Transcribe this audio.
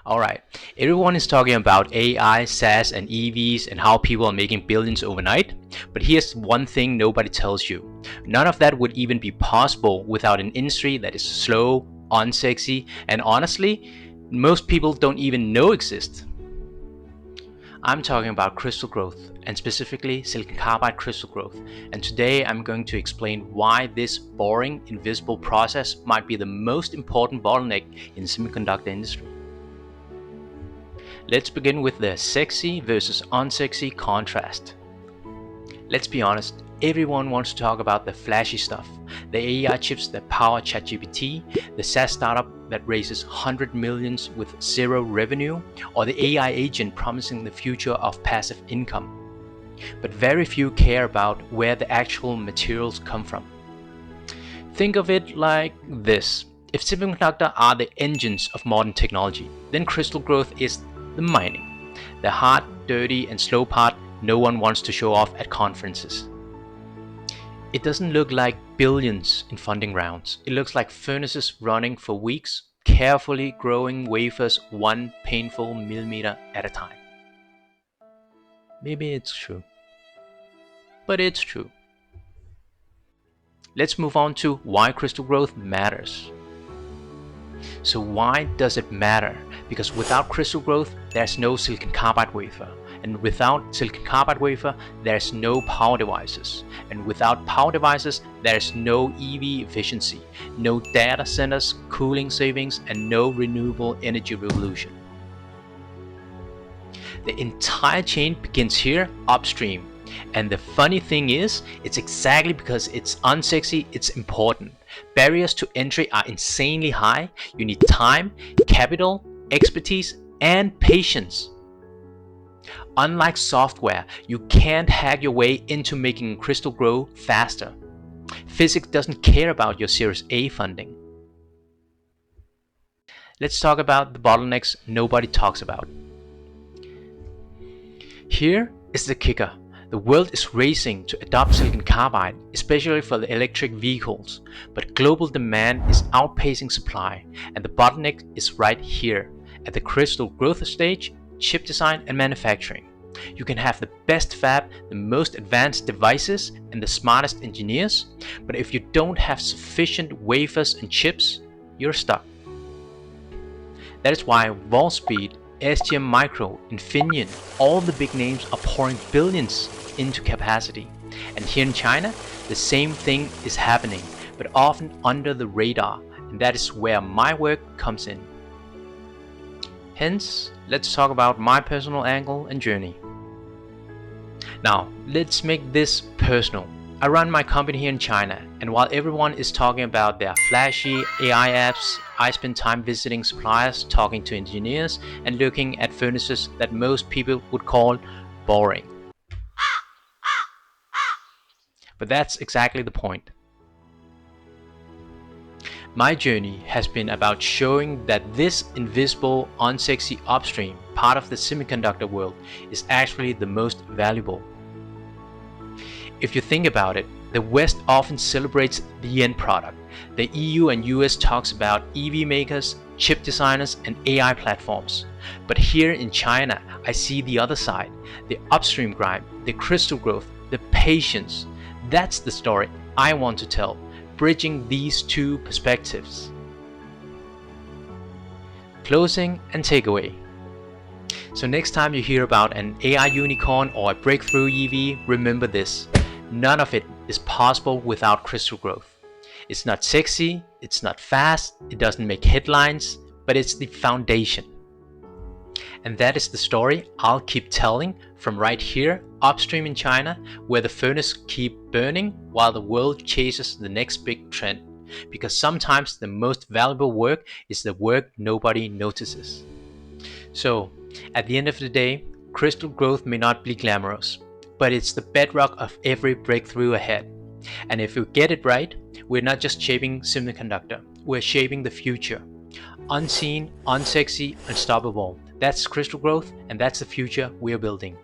Alright, everyone is talking about AI, SaaS, and EVs and how people are making billions overnight. But here's one thing nobody tells you. None of that would even be possible without an industry that is slow, unsexy, and honestly, most people don't even know exists. I'm talking about crystal growth, and specifically silicon carbide crystal growth, and today I'm going to explain why this boring, invisible process might be the most important bottleneck in the semiconductor industry. Let's begin with the sexy versus unsexy contrast. Let's be honest, everyone wants to talk about the flashy stuff, the AI chips that power ChatGPT, the SaaS startup that raises 100 millions with zero revenue, or the AI agent promising the future of passive income. But very few care about where the actual materials come from. Think of it like this. If semiconductors are the engines of modern technology, then crystal growth is the mining, the hard, dirty, and slow part no one wants to show off at conferences. It doesn't look like billions in funding rounds. It looks like furnaces running for weeks, carefully growing wafers one painful millimeter at a time. Maybe it's true. But it's true. Let's move on to why crystal growth matters. So why does it matter? Because without crystal growth, there's no silicon carbide wafer. And without silicon carbide wafer, there's no power devices. And without power devices, there's no EV efficiency, no data centers, cooling savings, and no renewable energy revolution. The entire chain begins here, upstream. And the funny thing is, it's exactly because it's unsexy, it's important. Barriers to entry are insanely high. You need time, capital, expertise, and patience. Unlike software, you can't hack your way into making crystal grow faster. Physics doesn't care about your Series A funding. Let's talk about the bottlenecks nobody talks about. Here is the kicker. The world is racing to adopt silicon carbide, especially for the electric vehicles, but global demand is outpacing supply, and the bottleneck is right here, at the crystal growth stage, chip design and manufacturing. You can have the best fab, the most advanced devices, and the smartest engineers, but if you don't have sufficient wafers and chips, you're stuck. That is why Wolfspeed, STM Micro, Infineon, all the big names are pouring billions into capacity. And here in China, the same thing is happening, but often under the radar, and that is where my work comes in. Hence, let's talk about my personal angle and journey. Now, let's make this personal. I run my company here in China, and while everyone is talking about their flashy AI apps, I spend time visiting suppliers, talking to engineers, and looking at furnaces that most people would call boring. But that's exactly the point. My journey has been about showing that this invisible, unsexy upstream part of the semiconductor world is actually the most valuable. If you think about it, the West often celebrates the end product. The EU and US talks about EV makers, chip designers, and AI platforms. But here in China, I see the other side, the upstream grind, the crystal growth, the patience. That's the story I want to tell, bridging these two perspectives. Closing and takeaway. So next time you hear about an AI unicorn or a breakthrough EV, remember this. None of it is possible without crystal growth. It's not sexy, it's not fast, it doesn't make headlines, but it's the foundation. And that is the story I'll keep telling from right here, upstream in China, where the furnace keep burning while the world chases the next big trend. Because sometimes the most valuable work is the work nobody notices. So, at the end of the day, crystal growth may not be glamorous, but it's the bedrock of every breakthrough ahead. And if we get it right, we're not just shaping semiconductor, we're shaping the future. Unseen, unsexy, unstoppable. That's crystal growth, and that's the future we're building.